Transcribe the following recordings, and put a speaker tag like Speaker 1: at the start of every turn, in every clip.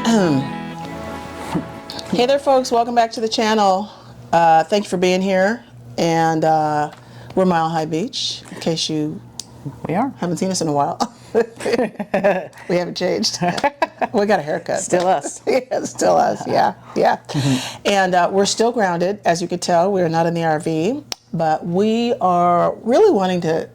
Speaker 1: Hey there, folks. Welcome back to the channel. Thank you for being here. And we're Mile High Beach, in case you haven't seen us in a while. We haven't changed. We got a haircut.
Speaker 2: Still us.
Speaker 1: Yeah, still us. Yeah. And we're still grounded. As you could tell, we're not in the RV. But we are really wanting to...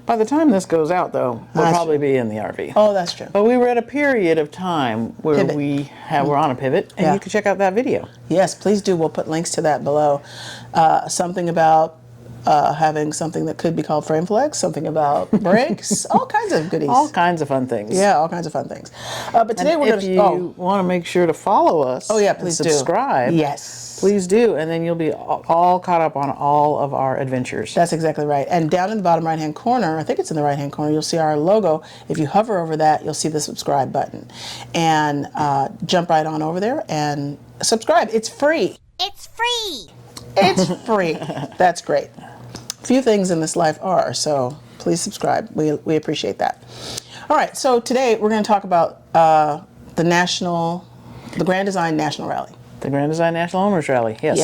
Speaker 2: By the time this goes out, though, we'll probably be in the RV.
Speaker 1: Oh, that's true.
Speaker 2: But we were at a period of time where we're on a pivot, and you can check out that video.
Speaker 1: Yes, please do. We'll put links to that below. Something about having something that could be called frame flex, something about brakes, all kinds of goodies.
Speaker 2: All kinds of fun things.
Speaker 1: Yeah, all kinds of fun things. But today we're going to...
Speaker 2: If you want to make sure to follow us,
Speaker 1: please
Speaker 2: subscribe.
Speaker 1: Yes.
Speaker 2: Please do, and then you'll be all caught up on all of our adventures.
Speaker 1: That's exactly right. And down in the bottom right-hand corner, I think it's in the right-hand corner, you'll see our logo. If you hover over that, you'll see the subscribe button. And jump right on over there and subscribe. It's free.
Speaker 3: It's free.
Speaker 1: It's free. That's great. Few things in this life are, so please subscribe. We appreciate that. All right, so today we're going to talk about the Grand Design National Rally.
Speaker 2: The Grand Design National Owners Rally, yes.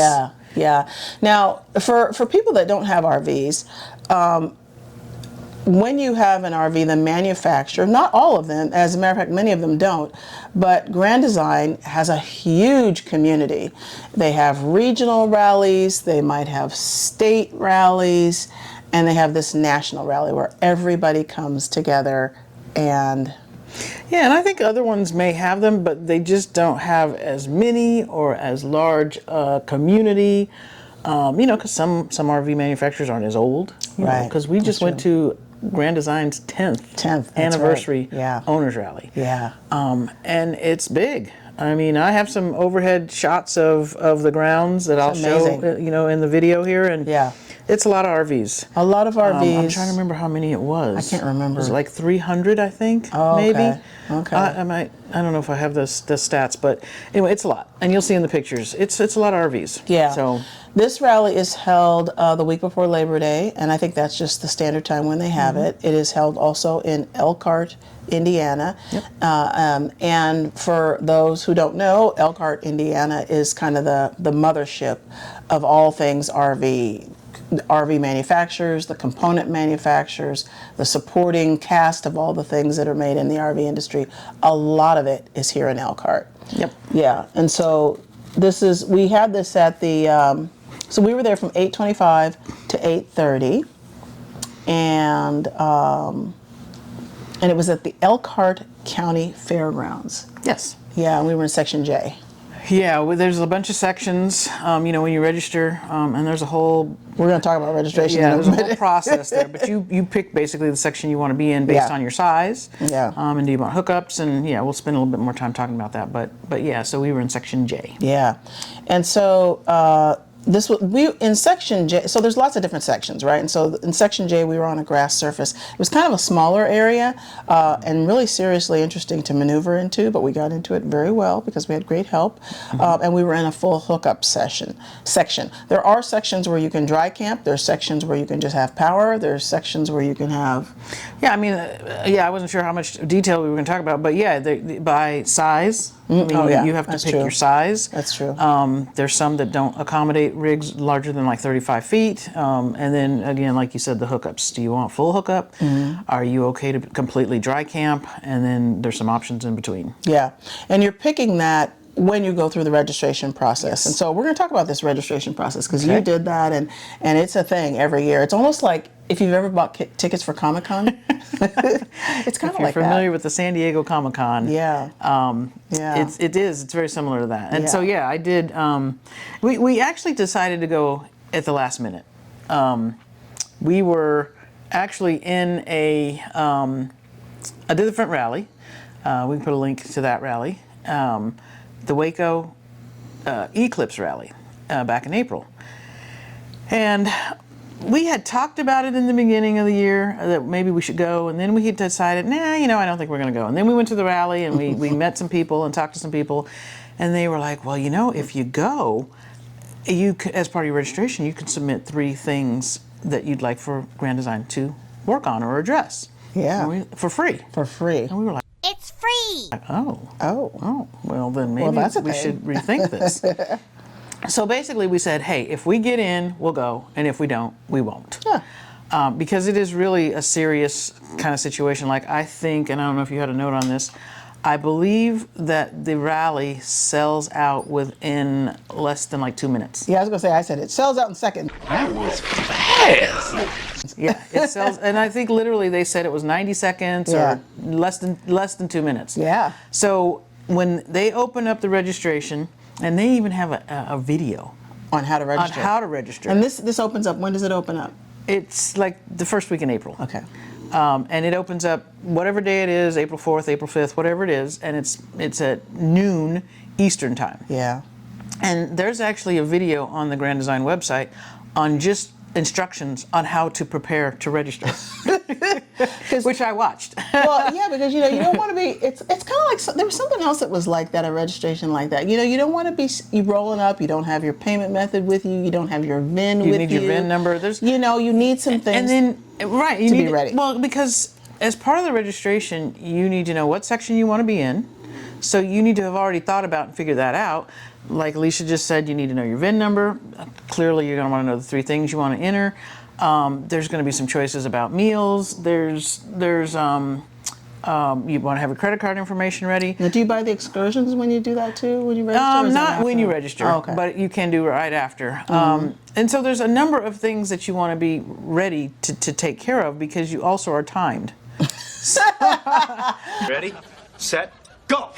Speaker 1: Yeah. Now, for people that don't have RVs, when you have an RV, the manufacturer, not all of them, as a matter of fact, many of them don't, but Grand Design has a huge community. They have regional rallies, they might have state rallies, and they have this national rally where everybody comes together and...
Speaker 2: Yeah, and I think other ones may have them, but they just don't have as many or as large community. Because some RV manufacturers aren't as old.
Speaker 1: Right.
Speaker 2: Because we just went to Grand Design's 10th anniversary owners rally.
Speaker 1: Yeah.
Speaker 2: And it's big. I mean, I have some overhead shots of the grounds that I'll show, in the video here, and it's a lot of RVs.
Speaker 1: A lot of RVs.
Speaker 2: I'm trying to remember how many it was.
Speaker 1: I can't remember.
Speaker 2: It was like 300, I think, maybe.
Speaker 1: Okay.
Speaker 2: I don't know if I have the stats, but anyway, it's a lot, and you'll see in the pictures. It's a lot of RVs.
Speaker 1: Yeah.
Speaker 2: So
Speaker 1: this rally is held the week before Labor Day, and I think that's just the standard time when they have it. It is held also in Elkhart, Indiana.
Speaker 2: Yep.
Speaker 1: And for those who don't know, Elkhart, Indiana is kind of the mothership of all things RV. The RV manufacturers, the component manufacturers, the supporting cast of all the things that are made in the RV industry. A lot of it is here in Elkhart.
Speaker 2: Yep.
Speaker 1: Yeah, and so we had this at the, so we were there from 8:25 to 8:30, and it was at the Elkhart County Fairgrounds.
Speaker 2: yes.
Speaker 1: Yeah, we were in Section J.
Speaker 2: Yeah, well, there's a bunch of sections, when you register, and there's a whole...
Speaker 1: We're going to talk about registration in a
Speaker 2: there's a
Speaker 1: minute.
Speaker 2: whole process there, but you pick basically the section you want to be in based on your size.
Speaker 1: Yeah.
Speaker 2: And do you want hookups, and we'll spend a little bit more time talking about that, but yeah, so we were in Section J.
Speaker 1: Yeah, and so in Section J, so there's lots of different sections, right? And so in Section J, we were on a grass surface. It was kind of a smaller area and really seriously interesting to maneuver into, but we got into it very well because we had great help. And we were in a full hookup section. There are sections where you can dry camp. There's sections where you can just have power. There's sections where you can have...
Speaker 2: Yeah, I mean, I wasn't sure how much detail we were going to talk about, but by size, you have to pick your size.
Speaker 1: That's true.
Speaker 2: There's some that don't accommodate rigs larger than like 35 feet. And then again, like you said, the hookups. Do you want full hookup? Are you okay to completely dry camp? And then there's some options in between.
Speaker 1: Yeah, and you're picking that when you go through the registration process.
Speaker 2: Yes.
Speaker 1: And so we're going to talk about this registration process because you did that, and it's a thing every year. It's almost like if you've ever bought tickets for Comic-Con. It's kind of like that.
Speaker 2: If you're familiar with the San Diego Comic-Con. It is. It's very similar to that. And so, I did. We actually decided to go at the last minute. We were actually in a different rally. We can put a link to that rally. The Waco Eclipse Rally back in April. And we had talked about it in the beginning of the year that maybe we should go, and then we had decided, I don't think we're going to go. And then we went to the rally and we met some people and talked to some people, and they were like, well, if you go, as part of your registration, you can submit 3 things that you'd like for Grand Design to work on or address.
Speaker 1: Yeah.
Speaker 2: For free.
Speaker 1: For free.
Speaker 2: And we were like,
Speaker 3: It's free.
Speaker 2: Oh. Well, then maybe
Speaker 1: that's a
Speaker 2: we
Speaker 1: thing.
Speaker 2: should rethink this. So basically we said, hey, if we get in, we'll go. And if we don't, we won't.
Speaker 1: Yeah.
Speaker 2: Because it is really a serious kind of situation. Like I think, and I don't know if you had a note on this, I believe that the rally sells out within less than like 2 minutes.
Speaker 1: Yeah, I was going to say, I said it sells out in seconds.
Speaker 3: That was fast.
Speaker 2: Yeah, it sells, and I think literally they said it was 90 seconds or less than 2 minutes.
Speaker 1: Yeah.
Speaker 2: So when they open up the registration, and they even have a video
Speaker 1: On how to register.
Speaker 2: on how to register.
Speaker 1: And this opens up, when does it open up?
Speaker 2: It's like the first week in April.
Speaker 1: Okay.
Speaker 2: And it opens up whatever day it is, April 4th, April 5th, whatever it is, and it's at noon Eastern time.
Speaker 1: Yeah.
Speaker 2: And there's actually a video on the Grand Design website on just instructions on how to prepare to register, which I watched.
Speaker 1: Well, yeah, because you don't want to be. It's kind of like there was something else that was like that, a registration like that. You don't want to be you rolling up. You don't have your payment method with you. You don't have your VIN with you.
Speaker 2: You need your VIN number. There's
Speaker 1: you need some things.
Speaker 2: And then right, you
Speaker 1: to
Speaker 2: need
Speaker 1: be ready.
Speaker 2: Well, because as part of the registration, you need to know what section you want to be in. So you need to have already thought about and figured that out. Like Alicia just said, you need to know your VIN number. Clearly, you're going to want to know the 3 things you want to enter. There's going to be some choices about meals. There's you want to have your credit card information ready.
Speaker 1: Now, do you buy the excursions when you do that too? When you register?
Speaker 2: Not when you register,
Speaker 1: okay.
Speaker 2: But you can do it right after. And so there's a number of things that you want to be ready to take care of because you also are timed.
Speaker 3: Ready, set, go.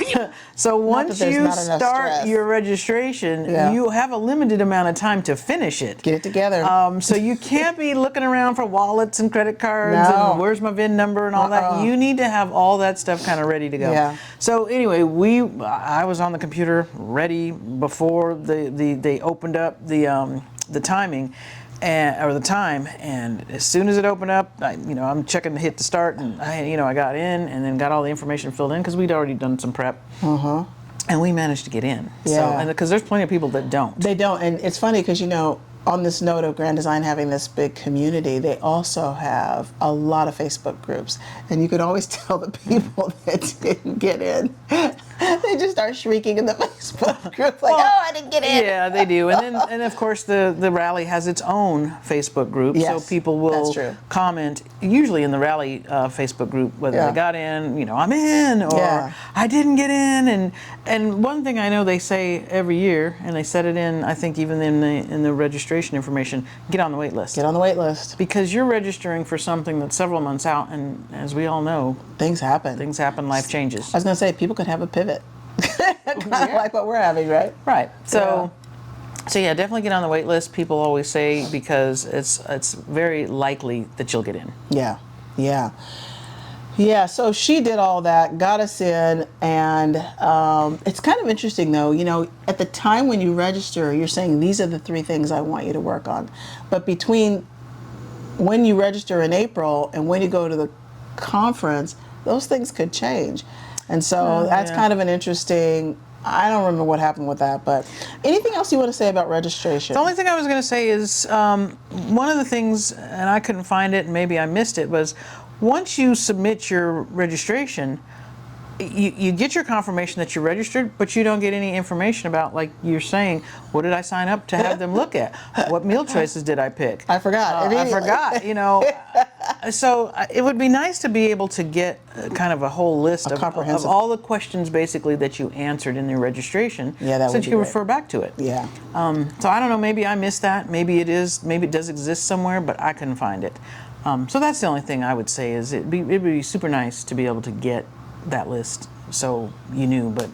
Speaker 2: So once
Speaker 1: there's
Speaker 2: you
Speaker 1: not enough
Speaker 2: start
Speaker 1: stress.
Speaker 2: your registration,
Speaker 1: Yeah.
Speaker 2: you have a limited amount of time to finish it.
Speaker 1: Get it together.
Speaker 2: So you can't be looking around for wallets and credit cards
Speaker 1: No.
Speaker 2: and where's my VIN number and all that. You need to have all that stuff kind of ready to go.
Speaker 1: Yeah.
Speaker 2: So anyway, I was on the computer ready before they opened up the timing. Or the time, and as soon as it opened up, I'm checking to hit the start, and I got in, and then got all the information filled in because we'd already done some prep, and we managed to get in.
Speaker 1: Yeah.
Speaker 2: So, and because there's plenty of people that don't.
Speaker 1: They don't, and it's funny because on this note of Grand Design having this big community, they also have a lot of Facebook groups, and you could always tell the people that didn't get in. They just start shrieking in the Facebook group like, "Oh, I didn't get in."
Speaker 2: Yeah, they do, and of course the rally has its own Facebook group,
Speaker 1: Yes,
Speaker 2: so people will
Speaker 1: that's true.
Speaker 2: comment usually in the rally Facebook group whether
Speaker 1: Yeah.
Speaker 2: they got in, I'm in, or
Speaker 1: Yeah.
Speaker 2: I didn't get in, and one thing I know they say every year, and they said it in I think even in the registration information, get on the wait list.
Speaker 1: Get on the wait list.
Speaker 2: Because you're registering for something that's several months out, and as we all know,
Speaker 1: Things happen.
Speaker 2: life changes.
Speaker 1: I was going to say, people could have a pivot. Kind of like what we're having, right?
Speaker 2: Right. So yeah, definitely get on the wait list. People always say because it's very likely that you'll get in.
Speaker 1: Yeah, so she did all that, got us in, and it's kind of interesting though, at the time when you register, you're saying these are the 3 things I want you to work on. But between when you register in April and when you go to the conference, those things could change. And so that's kind of an interesting, I don't remember what happened with that, but anything else you want to say about registration?
Speaker 2: The only thing I was going to say is one of the things, and I couldn't find it, and maybe I missed it, was once you submit your registration, you get your confirmation that you're registered, but you don't get any information about, like you're saying, what did I sign up to have them look at? What meal choices did I pick?
Speaker 1: I forgot.
Speaker 2: I forgot, So it would be nice to be able to get kind of a whole list of all the questions basically that you answered in your registration,
Speaker 1: that
Speaker 2: so
Speaker 1: would
Speaker 2: that
Speaker 1: be
Speaker 2: you can
Speaker 1: great.
Speaker 2: refer back to it.
Speaker 1: Yeah.
Speaker 2: So I don't know, maybe I missed that. Maybe it does exist somewhere, but I couldn't find it. So that's the only thing I would say is it'd be super nice to be able to get that list so you knew. But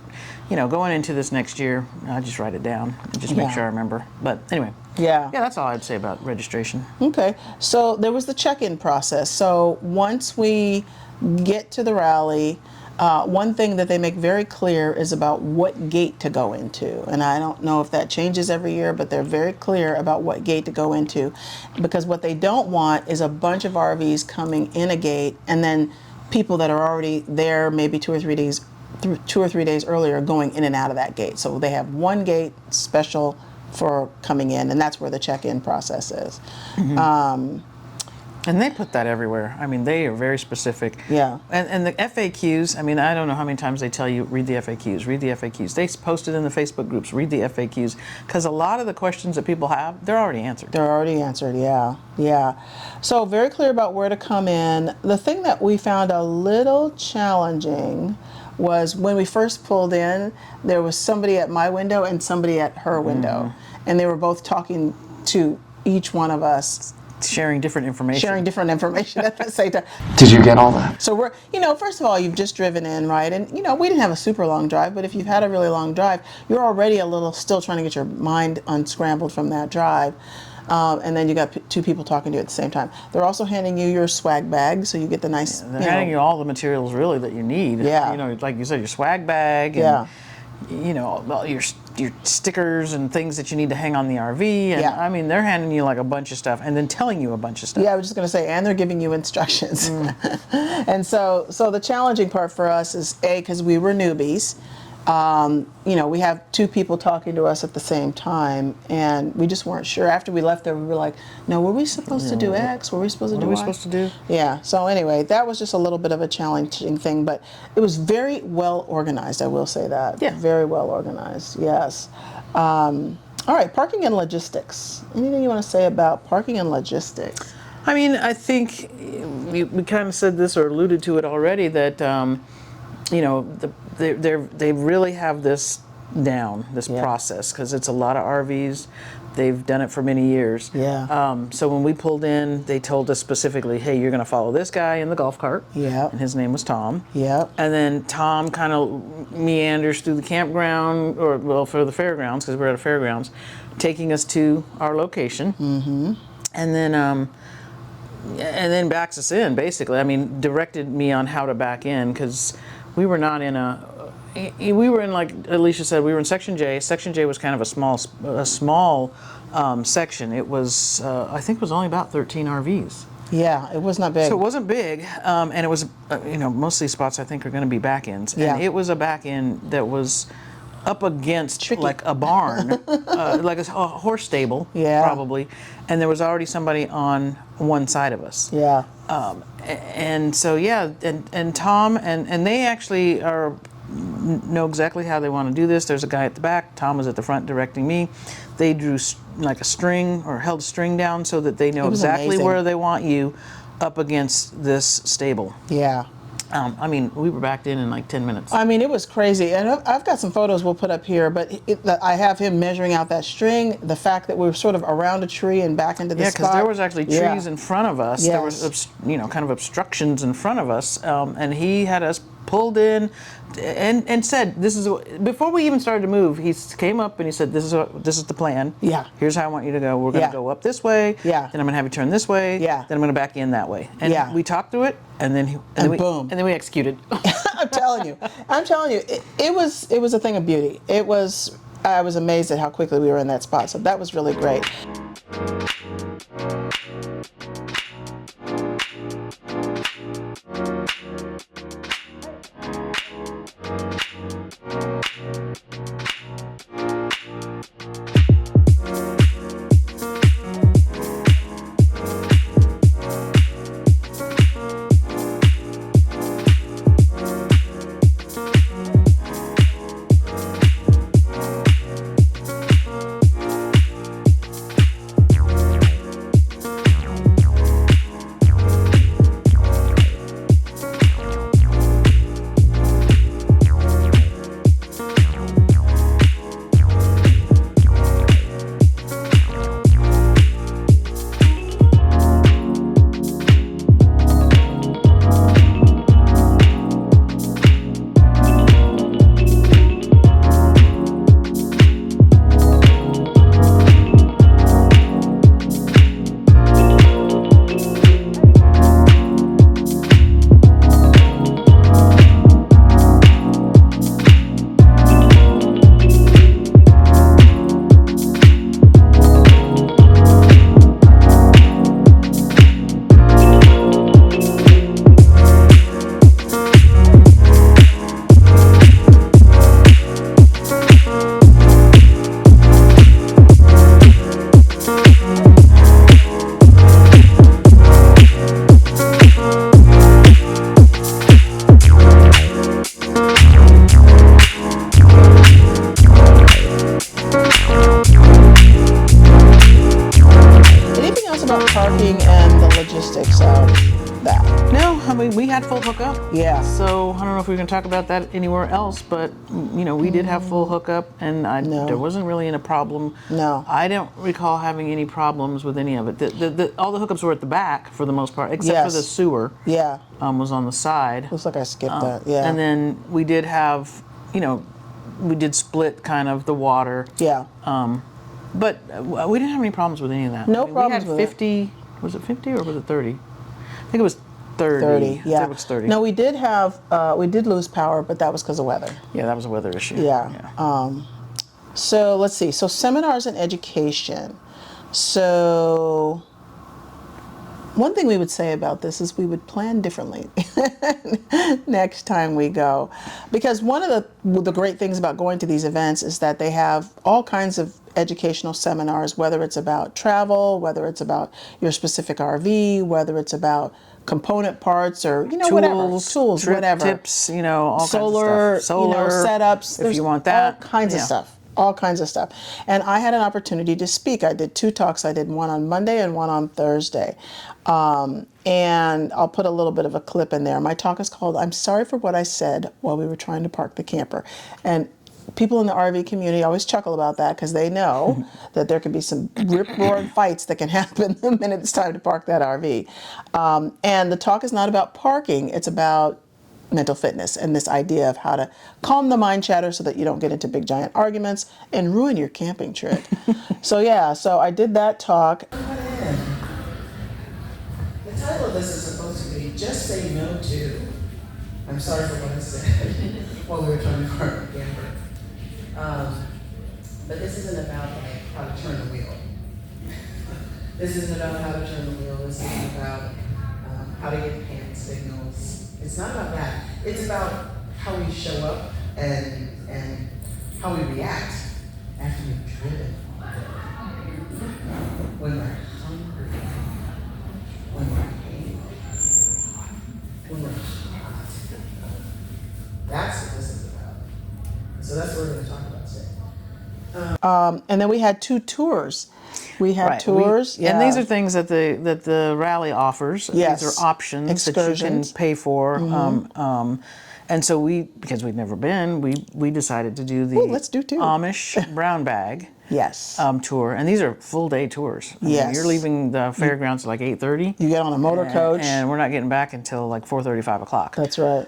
Speaker 2: going into this next year, I just write it down and just make sure I remember. But anyway, that's all I'd say about registration.
Speaker 1: Okay, so there was the check-in process. So once we get to the rally, one thing that they make very clear is about what gate to go into. And I don't know if that changes every year, but they're very clear about what gate to go into. Because what they don't want is a bunch of RVs coming in a gate and then people that are already there maybe 2 or 3 days earlier going in and out of that gate. So they have one gate special for coming in, and that's where the check-in process is.
Speaker 2: And they put that everywhere. I mean, they are very specific.
Speaker 1: Yeah.
Speaker 2: And the FAQs, I mean, I don't know how many times they tell you, read the FAQs, read the FAQs. They post it in the Facebook groups, read the FAQs. Because a lot of the questions that people have, they're already answered.
Speaker 1: They're already answered, yeah. Yeah. So very clear about where to come in. The thing that we found a little challenging was when we first pulled in, there was somebody at my window and somebody at her window. And they were both talking to each one of us.
Speaker 2: Sharing different information.
Speaker 1: At the same time.
Speaker 3: Did you get all that?
Speaker 1: So we're, first of all, you've just driven in, right? And, we didn't have a super long drive, but if you've had a really long drive, you're already a little still trying to get your mind unscrambled from that drive. And then you got two people talking to you at the same time. They're also handing you your swag bag, so you get the nice.
Speaker 2: They're handing you all the materials really that you need.
Speaker 1: Yeah.
Speaker 2: Like you said, your swag bag. And, your stickers and things that you need to hang on the RV. And I mean, they're handing you like a bunch of stuff and then telling you a bunch of stuff.
Speaker 1: Yeah, I was just going to say, and they're giving you instructions. And so the challenging part for us is because we were newbies. We have two people talking to us at the same time, and we just weren't sure. After we left there, we were like, no, were we supposed to do X? Were we supposed to do Y?
Speaker 2: What were we supposed to do?
Speaker 1: Yeah, so anyway, that was just a little bit of a challenging thing, but it was very well organized, I will say that.
Speaker 2: Yeah.
Speaker 1: Very well organized, yes. All right, parking and logistics. Anything you want to say about parking and logistics?
Speaker 2: I mean, I think we kind of said this or alluded to it already that, they really have this down, this process, because it's a lot of RVs. They've done it for many years.
Speaker 1: Yeah.
Speaker 2: So when we pulled in, they told us specifically, hey, you're going to follow this guy in the golf cart.
Speaker 1: Yep.
Speaker 2: And his name was Tom.
Speaker 1: Yep.
Speaker 2: And then Tom kind of meanders through the campground, for the fairgrounds, because we're at a fairgrounds, taking us to our location. Mm-hmm. And then backs us in, basically. I mean, directed me on how to back in, because we were not in we were in, like Alicia said, we were in Section J. Section J was kind of a small section. It was, I think it was only about 13 RVs.
Speaker 1: Yeah, it was not big.
Speaker 2: So it wasn't big, and it was, most of these spots I think are going to be back-ends.
Speaker 1: Yeah.
Speaker 2: And it was a back-end that was up against
Speaker 1: Tricky.
Speaker 2: like a barn, like a horse stable, probably. And there was already somebody on one side of us.
Speaker 1: Yeah.
Speaker 2: And so, and Tom, and they actually know exactly how they want to do this. There's a guy at the back. Tom was at the front directing me. They drew like a string or held a string down so that they know exactly
Speaker 1: amazing.
Speaker 2: where they want you up against this stable.
Speaker 1: Yeah.
Speaker 2: I mean, we were backed in like 10 minutes.
Speaker 1: I mean, it was crazy. And I've got some photos we'll put up here, but I have him measuring out that string, the fact that we were sort of around a tree and back into the spot.
Speaker 2: Yeah, because there was actually trees in front of us.
Speaker 1: Yes.
Speaker 2: There was, kind of obstructions in front of us. And he had us pulled in and said, this is, before we even started to move, he came up and he said, this is the plan.
Speaker 1: Yeah.
Speaker 2: Here's how I want you to go. We're going to go up this way.
Speaker 1: Yeah.
Speaker 2: Then I'm going to have you turn this way.
Speaker 1: Yeah.
Speaker 2: Then I'm going to back in that way. And we talked through it, and then
Speaker 1: boom.
Speaker 2: And then we executed.
Speaker 1: I'm telling you, it was a thing of beauty. I was amazed at how quickly we were in that spot. So that was really great.
Speaker 2: we had full hookup.
Speaker 1: Yeah.
Speaker 2: So I don't know if we can talk about that anywhere else, but we did have full hookup, and there wasn't really any problem.
Speaker 1: No.
Speaker 2: I don't recall having any problems with any of it. All the hookups were at the back for the most part, except for the sewer.
Speaker 1: Yeah.
Speaker 2: Was on the side.
Speaker 1: Looks like I skipped that. Yeah.
Speaker 2: And then we did have, we did split kind of the water.
Speaker 1: Yeah.
Speaker 2: But we didn't have any problems with any of that.
Speaker 1: No problems
Speaker 2: we had
Speaker 1: with
Speaker 2: 50. Was it 50 or was it 30? I think it was 30.
Speaker 1: 30, yeah.
Speaker 2: It was 30.
Speaker 1: No, we did lose power, but that was because of weather.
Speaker 2: Yeah, that was a weather issue.
Speaker 1: Yeah. So let's see. So seminars and education. So one thing we would say about this is we would plan differently next time we go. Because one of the great things about going to these events is that they have all kinds of educational seminars, whether it's about travel, whether it's about your specific RV, whether it's about component parts or tools,
Speaker 2: trip
Speaker 1: whatever,
Speaker 2: tips, all
Speaker 1: solar,
Speaker 2: kinds of stuff. Solar
Speaker 1: setups.
Speaker 2: If you want that,
Speaker 1: all kinds of stuff. All kinds of stuff. And I had an opportunity to speak. I did 2 talks. I did one on Monday and one on Thursday. And I'll put a little bit of a clip in there. My talk is called "I'm Sorry for What I Said While We Were Trying to Park the Camper." And people in the RV community always chuckle about that because they know that there can be some rip-roaring fights that can happen the minute it's time to park that RV. And the talk is not about parking. It's about mental fitness and this idea of how to calm the mind chatter so that you don't get into big giant arguments and ruin your camping trip. So I did that talk. The title of this is supposed to be "Just Say No To." I'm sorry for what I said while we were trying to park the camper. But this isn't about how to turn the wheel. This isn't about how to turn the wheel. This isn't about how to get hand signals. It's not about that. It's about how we show up and how we react after we've driven. When we're hungry, when we're angry, when we're hot. That's what this is about. So that's what we're going to talk about today. And then we had 2 tours. We had tours,
Speaker 2: and these are things that the rally offers.
Speaker 1: Yes.
Speaker 2: These are options
Speaker 1: Excursions.
Speaker 2: that you can pay for. And so because we'd never been, we decided to do the
Speaker 1: let's do 2.
Speaker 2: Amish brown bag tour. And these are full day tours. I mean, you're leaving the fairgrounds at like 8:30.
Speaker 1: You get on a motor coach.
Speaker 2: And we're not getting back until like 4:30, 5 o'clock.
Speaker 1: That's right.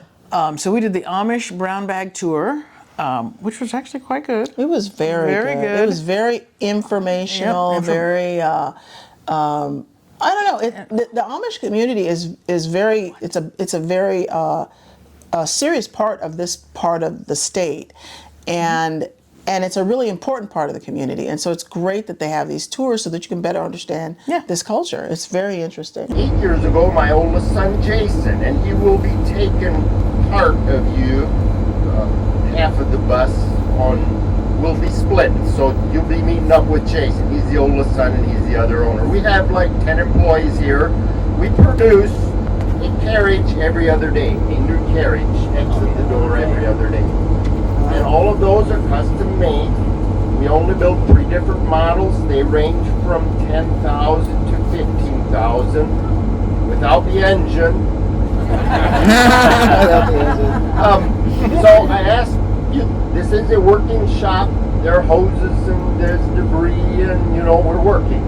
Speaker 2: So we did the Amish brown bag tour. Which was actually quite good.
Speaker 1: It was very good. It was very informational, very, I don't know, the Amish community is very, it's a very serious part of this part of the state. And it's a really important part of the community. And so it's great that they have these tours so that you can better understand this culture. It's very interesting.
Speaker 4: 8 years ago, my oldest son, Jason, and he will be taking part of you, half of the bus will be split. So you'll be meeting up with Jason. He's the oldest son and he's the other owner. We have like 10 employees here. We produce a carriage every other day, a new carriage exit the door every other day. And all of those are custom made. We only build 3 different models. They range from 10,000 to 15,000 without the engine. So I asked you, this is a working shop. There are hoses and there's debris and, we're working.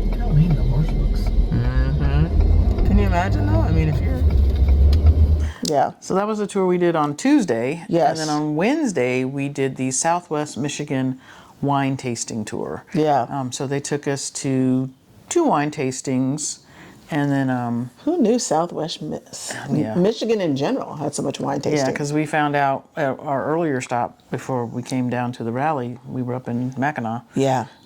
Speaker 1: Look how lean the horse looks. Can you imagine though? I mean, if you're... Yeah.
Speaker 2: So that was the tour we did on Tuesday.
Speaker 1: Yes.
Speaker 2: And then on Wednesday, we did the Southwest Michigan wine tasting tour.
Speaker 1: Yeah.
Speaker 2: So they took us to 2 wine tastings. And then,
Speaker 1: who knew Southwest Michigan in general had so much wine tasting?
Speaker 2: Yeah, because we found out at our earlier stop before we came down to the rally, we were up in Mackinac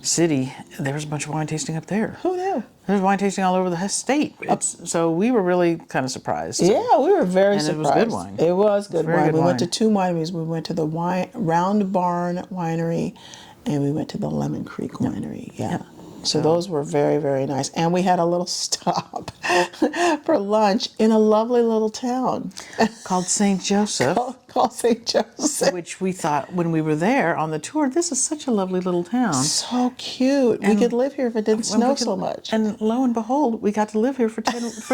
Speaker 2: City. There was a bunch of wine tasting up there.
Speaker 1: Who knew?
Speaker 2: There was wine tasting all over the state. So we were really kind of surprised.
Speaker 1: Yeah, we were very surprised.
Speaker 2: It was good wine.
Speaker 1: It was good wine.
Speaker 2: Good
Speaker 1: we
Speaker 2: wine.
Speaker 1: went to 2 wineries. We went to the Round Barn Winery, and we went to the Lemon Creek Winery. Yeah. So those were very, very nice. And we had a little stop for lunch in a lovely little town
Speaker 2: called St. Joseph.
Speaker 1: called St. Joseph.
Speaker 2: Which we thought when we were there on the tour, this is such a lovely little town.
Speaker 1: So cute. We could live here if it didn't snow so much.
Speaker 2: And lo and behold, we got to live here for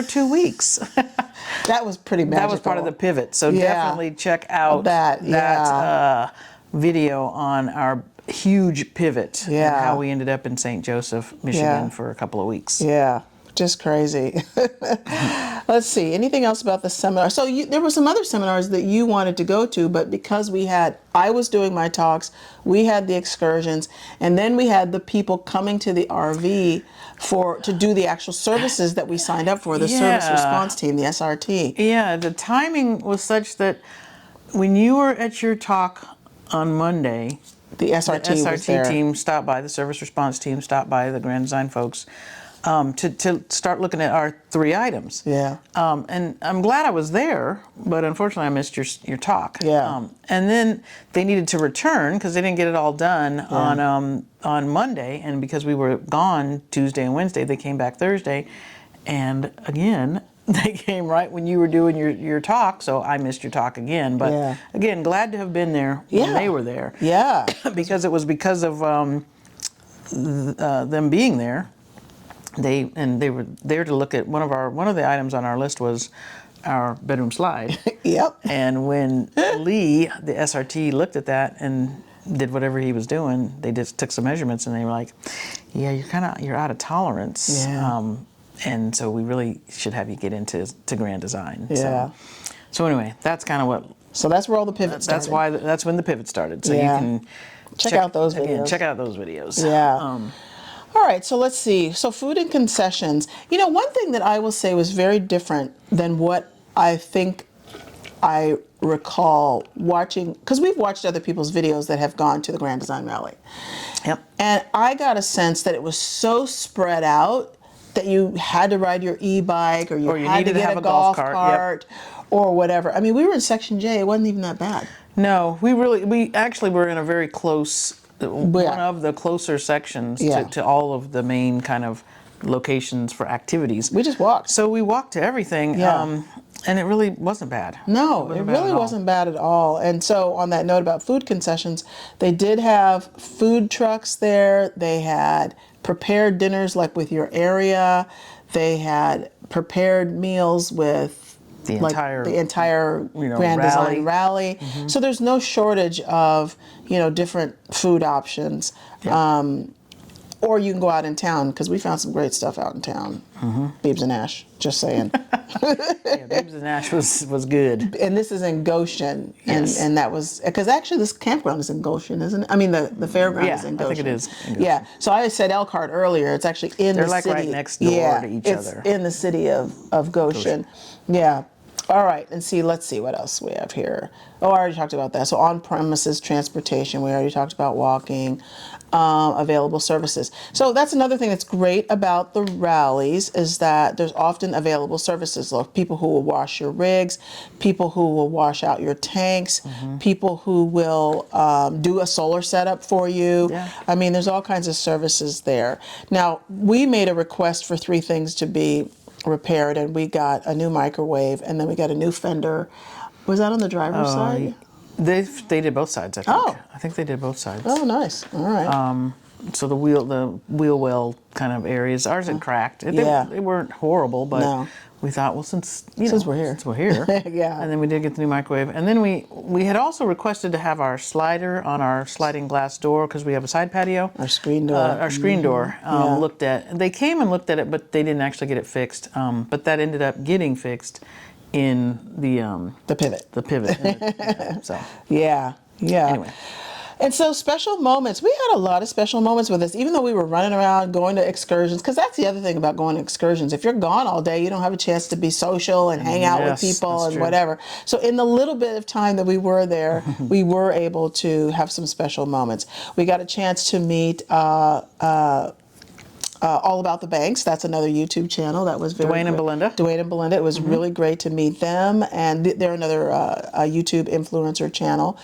Speaker 2: 2 weeks.
Speaker 1: That was pretty magical.
Speaker 2: That was part of the pivot. So definitely check out that video on our huge pivot and how we ended up in St. Joseph, Michigan for a couple of weeks.
Speaker 1: Yeah, just crazy. Let's see, anything else about the seminar? So there were some other seminars that you wanted to go to, but because I was doing my talks, we had the excursions, and then we had the people coming to the RV to do the actual services that we signed up for, the service response team, the SRT.
Speaker 2: Yeah, the timing was such that when you were at your talk on Monday,
Speaker 1: the SRT
Speaker 2: team stopped by, the service response team stopped by, the Grand Design folks, to start looking at our 3 items.
Speaker 1: Yeah.
Speaker 2: And I'm glad I was there, but unfortunately I missed your talk.
Speaker 1: Yeah.
Speaker 2: And then they needed to return because they didn't get it all done on Monday, and because we were gone Tuesday and Wednesday, they came back Thursday, and again, they came right when you were doing your talk, so I missed your talk again. But again, glad to have been there when they were there.
Speaker 1: Yeah.
Speaker 2: Because it was because of them being there. They were there to look at one of the items on our list was our bedroom slide.
Speaker 1: Yep.
Speaker 2: And when Lee, the SRT, looked at that and did whatever he was doing, they just took some measurements and they were like, "Yeah, you're out of tolerance."
Speaker 1: Yeah.
Speaker 2: And so we really should have you get into Grand Design.
Speaker 1: Yeah.
Speaker 2: So anyway, that's kind of what.
Speaker 1: So that's where all the pivots started.
Speaker 2: That's when the pivot started. So you can
Speaker 1: check out those videos.
Speaker 2: Again, check out those videos.
Speaker 1: Yeah. All right, so let's see. So food and concessions. One thing that I will say was very different than what I think I recall watching, because we've watched other people's videos that have gone to the Grand Design Rally.
Speaker 2: Yep.
Speaker 1: And I got a sense that it was so spread out that you had to ride your e-bike or you had to get a golf cart or whatever. I mean, we were in Section J. It wasn't even that bad.
Speaker 2: No, we actually were in a very close, one of the closer sections to all of the main kind of locations for activities.
Speaker 1: We just walked.
Speaker 2: So we walked to everything, and it really wasn't bad.
Speaker 1: No, it really wasn't bad at all. And so on that note about food concessions, they did have food trucks there. They had prepared dinners like with your area. They had prepared meals with the entire Grand Design Rally. Mm-hmm. So there's no shortage of different food options. Yeah. Or you can go out in town, because we found some great stuff out in town. Mm-hmm. Beebs and Ash, just saying.
Speaker 2: Beebs and Ash was good.
Speaker 1: And this is in Goshen. And that was, because actually this campground is in Goshen, isn't it? I mean, the fairground is in Goshen.
Speaker 2: I think it is.
Speaker 1: Yeah. So I said Elkhart earlier. It's actually in the city.
Speaker 2: They're like right next door to each other.
Speaker 1: It's in the city of Goshen. Yeah. All right, and let's see what else we have here. Oh, I already talked about that. So on-premises transportation, we already talked about walking, available services. So that's another thing that's great about the rallies is that there's often available services. Like people who will wash your rigs, people who will wash out your tanks, people who will do a solar setup for you. Yeah. I mean, there's all kinds of services there. Now, we made a request for 3 things to be repaired, and we got a new microwave, and then we got a new fender. Was that on the driver's side?
Speaker 2: They did both sides, I think.
Speaker 1: Oh.
Speaker 2: I think they did both sides.
Speaker 1: Oh, nice. All right.
Speaker 2: So the wheel well kind of areas, ours had cracked. They weren't horrible, but we thought, well, since we're here.
Speaker 1: Yeah.
Speaker 2: And then we did get the new microwave. And then we had also requested to have our slider on our sliding glass door, because we have a side patio.
Speaker 1: Our screen door.
Speaker 2: Looked at. They came and looked at it, but they didn't actually get it fixed. But that ended up getting fixed in the pivot. The pivot. So.
Speaker 1: Yeah. Anyway. And so special moments, we had a lot of special moments with us, even though we were running around going to excursions, because that's the other thing about going to excursions. If you're gone all day, you don't have a chance to be social and hang out with people and whatever. So in the little bit of time that we were there, we were able to have some special moments. We got a chance to meet All About the Banks. That's another YouTube channel that was very
Speaker 2: Dwayne and Belinda.
Speaker 1: Dwayne and Belinda. It was really great to meet them, and they're another YouTube influencer channel.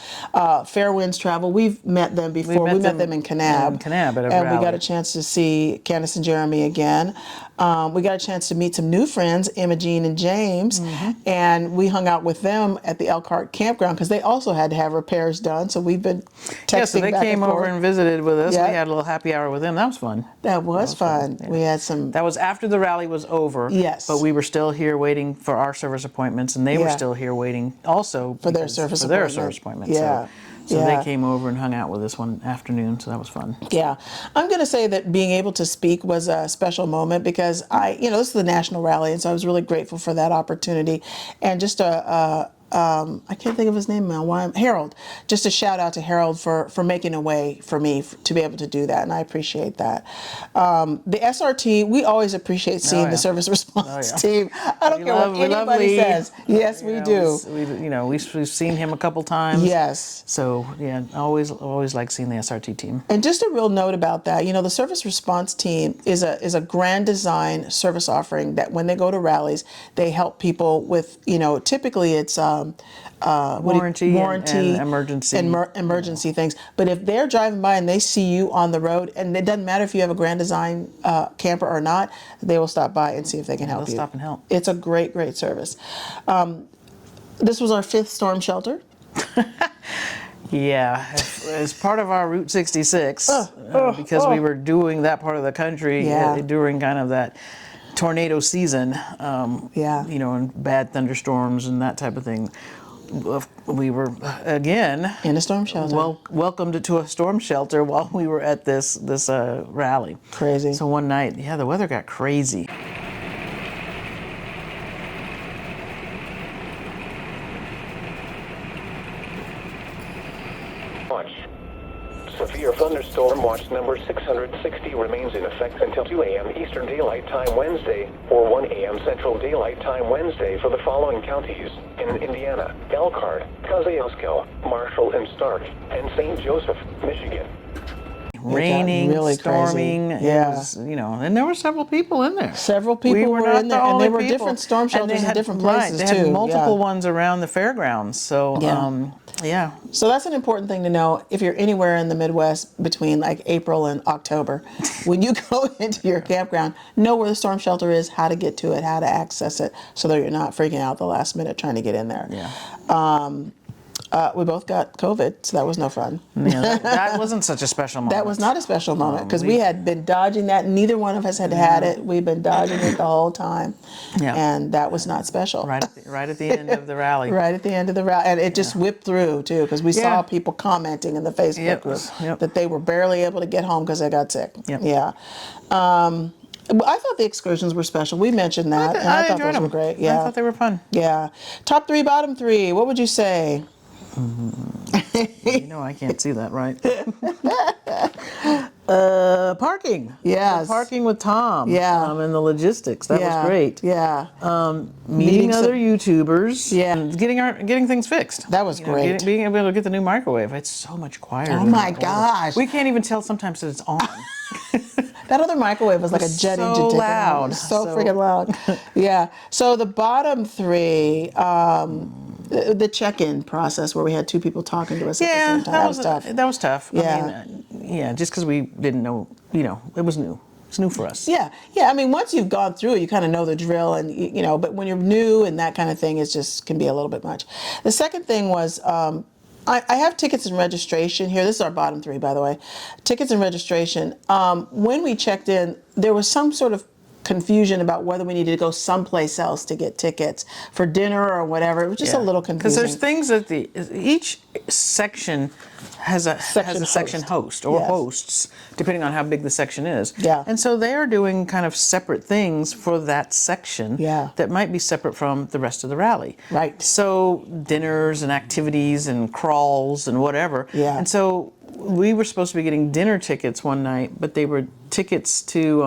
Speaker 1: Fair Winds Travel. We've met them before. We met them in Kanab.
Speaker 2: In Kanab at a
Speaker 1: and
Speaker 2: rally.
Speaker 1: we got a chance to see Candace and Jeremy again. We got a chance to meet some new friends, Imogene and James, and we hung out with them at the Elkhart campground because they also had to have repairs done. So we've been texting
Speaker 2: Yeah, so they
Speaker 1: back
Speaker 2: came
Speaker 1: and
Speaker 2: over
Speaker 1: forth.
Speaker 2: and visited with us.
Speaker 1: Yeah.
Speaker 2: We had a little happy hour with them. That was fun.
Speaker 1: That was fun.
Speaker 2: Yeah.
Speaker 1: We had some.
Speaker 2: That was after the rally was over.
Speaker 1: Yes.
Speaker 2: But we were still here waiting for our service appointments, and they were
Speaker 1: Yeah.
Speaker 2: still here waiting also
Speaker 1: For their
Speaker 2: because-
Speaker 1: service
Speaker 2: for their
Speaker 1: appointment.
Speaker 2: service appointments.
Speaker 1: Yeah.
Speaker 2: So
Speaker 1: Yeah.
Speaker 2: they came over and hung out with us one afternoon, so that was fun.
Speaker 1: Yeah, I'm going to say that being able to speak was a special moment because this is the national rally, and so I was really grateful for that opportunity. And just I can't think of his name now. Harold. Just a shout out to Harold for making a way for me to be able to do that, and I appreciate that. The SRT, we always appreciate seeing
Speaker 2: yeah.
Speaker 1: the service response
Speaker 2: yeah.
Speaker 1: team. I don't
Speaker 2: We
Speaker 1: care
Speaker 2: love-
Speaker 1: what
Speaker 2: we love
Speaker 1: anybody
Speaker 2: Lee.
Speaker 1: says. Yes, we do.
Speaker 2: We've seen him a couple times.
Speaker 1: Yes.
Speaker 2: So yeah, always like seeing the SRT team.
Speaker 1: And just a real note about that, the service response team is a grand design service offering that when they go to rallies, they help people with, typically it's
Speaker 2: Warranty and emergency.
Speaker 1: emergency things. But if they're driving by and they see you on the road, and it doesn't matter if you have a grand design camper or not, they will stop by and see if they can help you.
Speaker 2: They'll stop and help.
Speaker 1: It's a great, great service. This was our 5th storm shelter.
Speaker 2: Yeah, as part of our Route 66, because we were doing that part of the country during kind of that tornado season, and bad thunderstorms and that type of thing. We were again
Speaker 1: In a storm shelter.
Speaker 2: welcomed to a storm shelter while we were at this rally.
Speaker 1: Crazy.
Speaker 2: So one night, the weather got crazy.
Speaker 5: Watch. Severe thunderstorm watch number 660 remains in effect until 2 a.m. Eastern Daylight Time Wednesday or 1 a.m. Central Daylight Time Wednesday for the following counties in Indiana: Elkhart, Kosciuszko, Marshall and Stark, and St. Joseph, Michigan.
Speaker 2: Raining,
Speaker 1: really
Speaker 2: storming,
Speaker 1: crazy. Yeah.
Speaker 2: it was, and there were several people in there.
Speaker 1: Several people were
Speaker 2: not
Speaker 1: in
Speaker 2: the
Speaker 1: there, and
Speaker 2: only
Speaker 1: they were
Speaker 2: people.
Speaker 1: different storm
Speaker 2: And they
Speaker 1: shelters in
Speaker 2: had-
Speaker 1: different
Speaker 2: right,
Speaker 1: places
Speaker 2: they
Speaker 1: too.
Speaker 2: had multiple
Speaker 1: Yeah.
Speaker 2: ones around the fairgrounds. So
Speaker 1: Yeah. So that's an important thing to know if you're anywhere in the Midwest between like April and October. When you go into your campground, know where the storm shelter is, how to get to it, how to access it, so that you're not freaking out the last minute trying to get in there.
Speaker 2: Yeah.
Speaker 1: We both got COVID, so that was no fun.
Speaker 2: Yeah, that wasn't such a special moment.
Speaker 1: That was not a special moment because we had been dodging that. Neither one of us had had it. We've been dodging it the whole time, and that was not special.
Speaker 2: right at the end of the rally.
Speaker 1: Right at the end of the rally, and it just whipped through too because we saw people commenting in the Facebook group that they were barely able to get home because they got sick.
Speaker 2: Yep.
Speaker 1: Yeah. I thought the excursions were special. We mentioned that, and I thought
Speaker 2: enjoyed
Speaker 1: those
Speaker 2: them.
Speaker 1: were great. Yeah.
Speaker 2: I thought they were fun.
Speaker 1: Yeah. Top 3, bottom 3. What would you say?
Speaker 2: I can't see that right. Parking.
Speaker 1: Yes.
Speaker 2: The parking with Tom.
Speaker 1: Yeah.
Speaker 2: And the logistics. That was great.
Speaker 1: Yeah.
Speaker 2: Meeting other YouTubers.
Speaker 1: Yeah.
Speaker 2: And getting things fixed.
Speaker 1: That was great.
Speaker 2: Being able to get the new microwave. It's so much quieter.
Speaker 1: Oh
Speaker 2: than
Speaker 1: my
Speaker 2: the old one.
Speaker 1: gosh.
Speaker 2: We can't even tell sometimes that it's on.
Speaker 1: That other microwave was like a jet
Speaker 2: so
Speaker 1: engine. taking
Speaker 2: loud.
Speaker 1: off. So freaking loud. Yeah. So the bottom 3, the check-in process where we had 2 people talking to us at the same time. That was tough.
Speaker 2: That was tough.
Speaker 1: Yeah.
Speaker 2: I mean, just because we didn't know, it was new. It's new for us.
Speaker 1: Yeah. I mean, once you've gone through it, you kind of know the drill, and but when you're new and that kind of thing, it just can be a little bit much. The second thing was, I have tickets and registration here. This is our bottom 3, by the way. Tickets and registration. When we checked in, there was some sort of confusion about whether we needed to go someplace else to get tickets for dinner or whatever. It was just a little confusing.
Speaker 2: Because there's things that each section has a section host or hosts, depending on how big the section is.
Speaker 1: Yeah.
Speaker 2: And so they are doing kind of separate things for that section that might be separate from the rest of the rally.
Speaker 1: Right.
Speaker 2: So dinners and activities and crawls and whatever.
Speaker 1: Yeah.
Speaker 2: And so we were supposed to be getting dinner tickets one night, but they were tickets to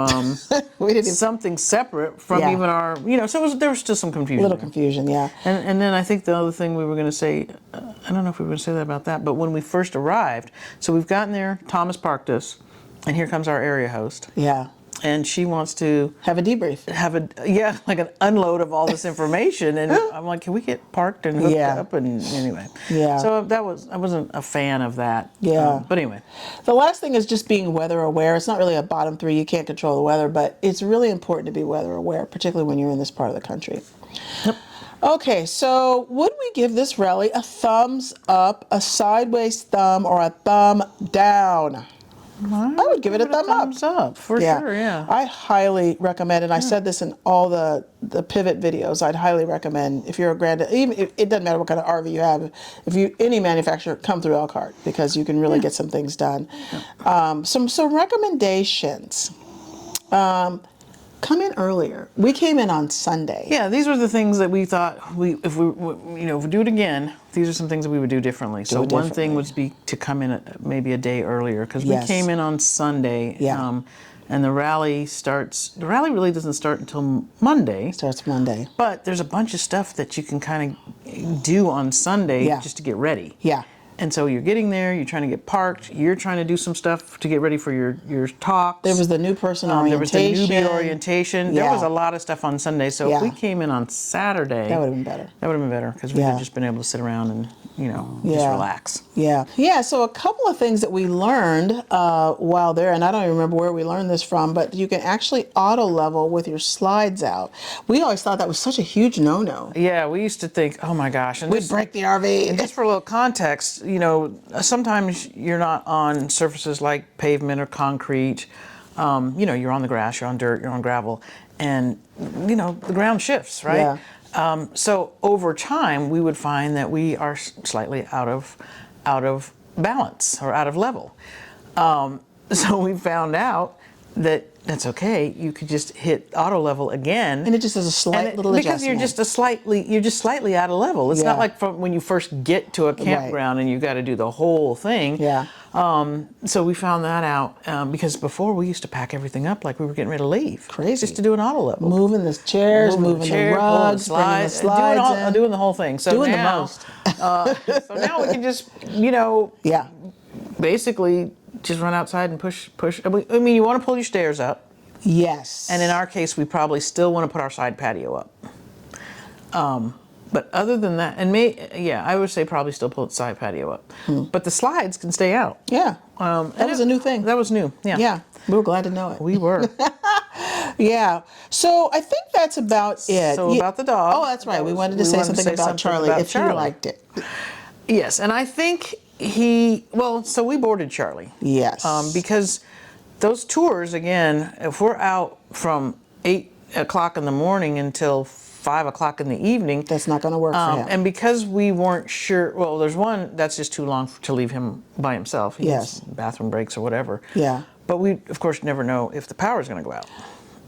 Speaker 2: something separate from even our, so there was still some confusion.
Speaker 1: Little confusion, yeah.
Speaker 2: And then I think the other thing we were going to say, I don't know if we were going to say that about that, but when we first arrived, so we've gotten there, Thomas parked us, and here comes our area host.
Speaker 1: Yeah.
Speaker 2: and she wants to
Speaker 1: have a debrief.
Speaker 2: Like an unload of all this information. And I'm like, can we get parked and hooked up? And anyway, so I wasn't a fan of that.
Speaker 1: Yeah.
Speaker 2: But anyway,
Speaker 1: the last thing is just being weather aware. It's not really a bottom three. You can't control the weather, but it's really important to be weather aware, particularly when you're in this part of the country.
Speaker 2: Yep.
Speaker 1: Okay, so would we give this rally a thumbs up, a sideways thumb, or a thumb down? I would give it a
Speaker 2: thumbs up for sure. Yeah,
Speaker 1: I highly recommend, and I said this in all the pivot videos. I'd highly recommend if you're a even if, it doesn't matter what kind of RV you have. If you any manufacturer, come through Elkhart because you can really get some things done. Some recommendations. Come in earlier. We came in on Sunday.
Speaker 2: Yeah, these were the things that we thought if we do it again, these are some things that we would do differently. So one thing would be to come in maybe a day earlier because we came in on Sunday.
Speaker 1: Yeah.
Speaker 2: And the rally really doesn't start until Monday.
Speaker 1: Starts Monday.
Speaker 2: But there's a bunch of stuff that you can kind of do on Sunday just to get ready.
Speaker 1: Yeah.
Speaker 2: And so you're getting there, you're trying to get parked, you're trying to do some stuff to get ready for your talks.
Speaker 1: There was the new person orientation.
Speaker 2: There was the newbie orientation. There was a lot of stuff on Sunday. So if we came in on Saturday,
Speaker 1: that would have been better.
Speaker 2: That would have been better because we would have just been able to sit around and, just relax.
Speaker 1: Yeah. Yeah, so a couple of things that we learned while there, and I don't even remember where we learned this from, but you can actually auto level with your slides out. We always thought that was such a huge no-no.
Speaker 2: Yeah, we used to think, oh my gosh. And
Speaker 1: we'd break the RV.
Speaker 2: And just for a little context, sometimes you're not on surfaces like pavement or concrete. You're on the grass, you're on dirt, you're on gravel, and the ground shifts, right? Yeah. So over time, we would find that we are slightly out of balance or out of level. So we found out that that's okay. You could just hit auto level again,
Speaker 1: and it just does a slight little adjustment.
Speaker 2: Because you're just slightly out of level. It's not like from when you first get to a campground and you got to do the whole thing.
Speaker 1: Yeah.
Speaker 2: So we found that out because before we used to pack everything up like we were getting ready to leave.
Speaker 1: Crazy.
Speaker 2: Just to do an auto level.
Speaker 1: Moving the chairs, moving the rugs, bringing the slides,
Speaker 2: doing the whole thing. So
Speaker 1: doing
Speaker 2: now,
Speaker 1: the most.
Speaker 2: So now we can just basically just run outside and push. I mean, you want to pull your stairs up.
Speaker 1: Yes.
Speaker 2: And in our case, we probably still want to put our side patio up. But other than that, I would say probably still pull the side patio up. But the slides can stay out.
Speaker 1: Yeah. That was a new thing.
Speaker 2: That was new. Yeah.
Speaker 1: Yeah. We were glad to know it.
Speaker 2: We were.
Speaker 1: Yeah. So I think that's about it.
Speaker 2: So about the dog.
Speaker 1: Oh, that's right. We wanted to say something about Charlie if you liked it.
Speaker 2: Yes, and I think so we boarded Charlie.
Speaker 1: Yes.
Speaker 2: Because those tours, again, if we're out from 8 o'clock in the morning until 5 o'clock in the evening.
Speaker 1: That's not going to work for him.
Speaker 2: And because we weren't sure, there's one that's just too long to leave him by himself. He needs bathroom breaks or whatever.
Speaker 1: Yeah.
Speaker 2: But we, of course, never know if the power's going to go out.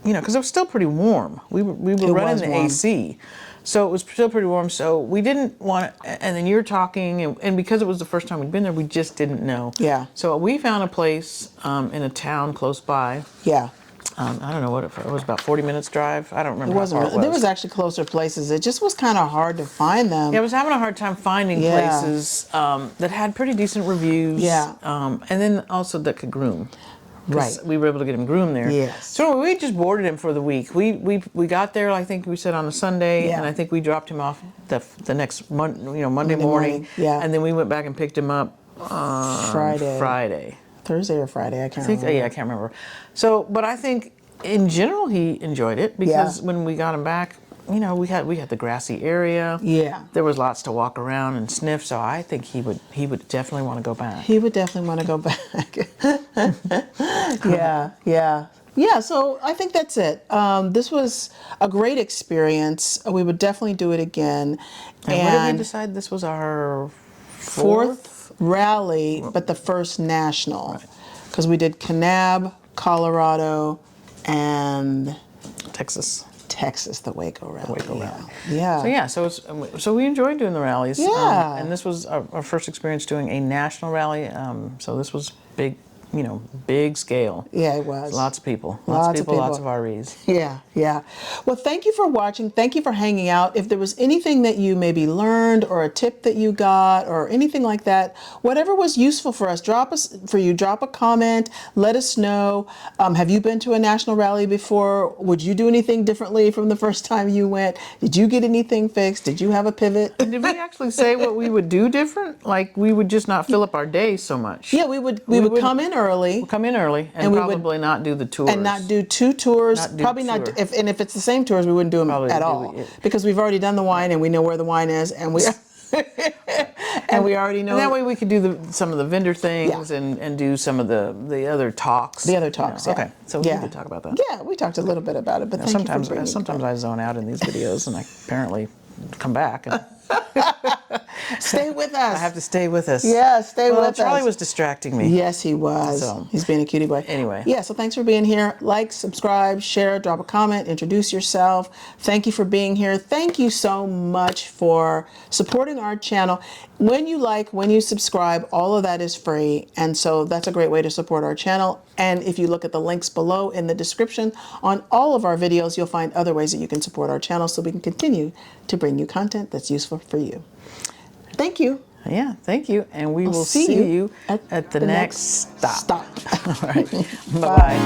Speaker 2: Because it was still pretty warm. We were running the AC. So it was still pretty warm, so we didn't want to, and then you're talking, and because it was the first time we'd been there, we just didn't know.
Speaker 1: Yeah.
Speaker 2: So we found a place in a town close by.
Speaker 1: Yeah.
Speaker 2: I don't know what it was, about 40 minutes drive. I don't remember how far it was.
Speaker 1: There was actually closer places. It just was kind of hard to find them.
Speaker 2: Yeah, I was having a hard time finding places that had pretty decent reviews.
Speaker 1: Yeah.
Speaker 2: And then also that could groom.
Speaker 1: Right.
Speaker 2: We were able to get him groomed there.
Speaker 1: Yes.
Speaker 2: So we just boarded him for the week. We got there, I think we said on a Sunday, and I think we dropped him off the next Monday morning.
Speaker 1: Yeah.
Speaker 2: And then we went back and picked him up Friday.
Speaker 1: Thursday or Friday, I can't remember.
Speaker 2: Yeah, I can't remember. So, but I think in general he enjoyed it because when we got him back, we had the grassy area.
Speaker 1: Yeah.
Speaker 2: There was lots to walk around and sniff, so I think he would definitely want to go back.
Speaker 1: He would definitely want to go back. Yeah, so I think that's it. This was a great experience. We would definitely do it again.
Speaker 2: And what did we decide? This was our fourth
Speaker 1: rally, but the first national. Because we did Kanab, Colorado, and
Speaker 2: Texas, the
Speaker 1: Waco rally.
Speaker 2: Yeah. So we enjoyed doing the rallies.
Speaker 1: Yeah.
Speaker 2: And this was our first experience doing a national rally. So this was big big scale.
Speaker 1: Yeah, it was.
Speaker 2: Lots of people. Lots of people. Lots of RVs.
Speaker 1: Yeah, yeah. Well, thank you for watching. Thank you for hanging out. If there was anything that you maybe learned or a tip that you got or anything like that, whatever was useful for us, drop a comment. Let us know. Have you been to a national rally before? Would you do anything differently from the first time you went? Did you get anything fixed? Did you have a pivot?
Speaker 2: Did we actually say what we would do different? Like we would just not fill up our days so much.
Speaker 1: Yeah, we would come in early.
Speaker 2: Come in early and probably not do the tours.
Speaker 1: And not do 2 tours. Probably not. If it's the same tours, we wouldn't do them at all because we've already done the wine and we know where the wine is and we and we already know.
Speaker 2: And that way we could do some of the vendor things and do some of the other talks.
Speaker 1: The other talks. Yeah.
Speaker 2: Okay, so we could talk about that.
Speaker 1: Yeah, we talked a little bit about it, but
Speaker 2: sometimes I zone out in these videos and I apparently come back. And
Speaker 1: stay with us.
Speaker 2: I have to stay with us.
Speaker 1: Yeah, stay with us.
Speaker 2: Charlie was distracting me.
Speaker 1: Yes, he was.
Speaker 2: So,
Speaker 1: he's being a cutie boy.
Speaker 2: Anyway.
Speaker 1: Yeah, so thanks for being here. Like, subscribe, share, drop a comment, introduce yourself. Thank you for being here. Thank you so much for supporting our channel. When you like, when you subscribe, all of that is free. And so that's a great way to support our channel. And if you look at the links below in the description on all of our videos, you'll find other ways that you can support our channel so we can continue to bring you content that's useful for you. Thank you.
Speaker 2: Yeah, thank you. And we will see you at the next stop. All right. Bye-bye.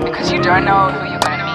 Speaker 6: Because you don't know who you're gonna meet.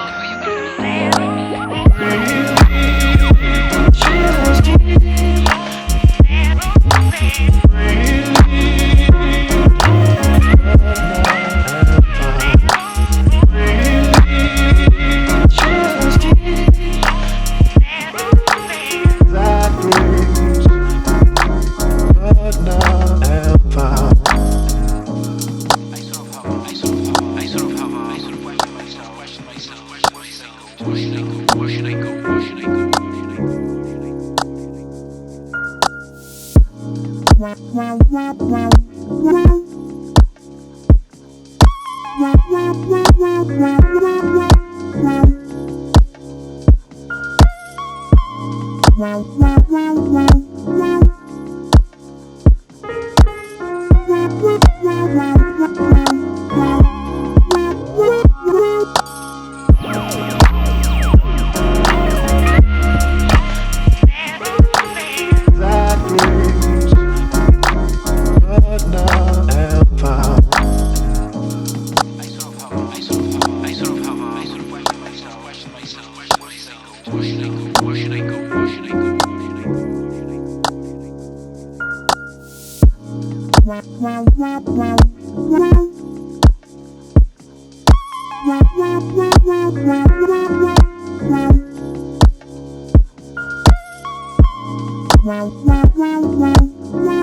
Speaker 1: Wow.